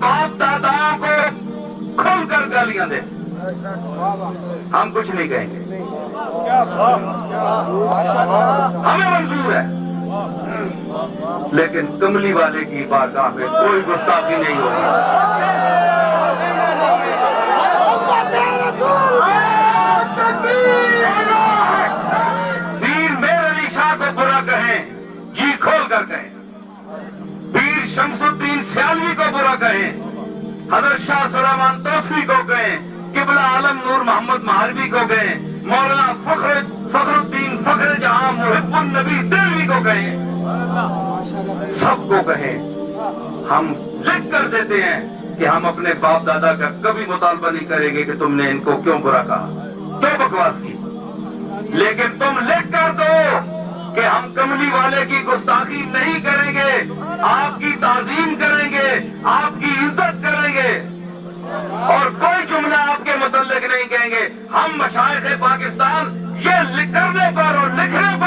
باپ داداؤں کو کھل کر گالیاں دیں، ہم کچھ نہیں کہیں گے، ہمیں منظور ہے، لیکن کملی والے کی بارگاہ میں کوئی گستاخی نہیں ہوگی۔ پیر میر علی شاہ کو برا کہیں، جی کھول کر کہیں، پیر شمس الدین سیالوی کو برا کہیں، حضرت شاہ سلیمان توسری کو کہیں، قبلہ عالم نور محمد مہاروی کو کہیں، مولانا فخر الدین فخر جہاں محب النبی دہلوی کو کہیں، سب کو کہیں، ہم لکھ کر دیتے ہیں کہ ہم اپنے باپ دادا کا کبھی مطالبہ نہیں کریں گے کہ تم نے ان کو کیوں برا کہا، کیوں بکواس کی، لیکن تم لکھ کر دو کہ ہم کملی والے کی گستاخی نہیں کریں گے، آپ کی تعظیم کریں گے، آپ کی عزت کریں گے، اور کوئی جملہ آپ کے متعلق نہیں کہیں گے۔ ہم مشائخ پاکستان یہ کرنے پر اور لکھنے پر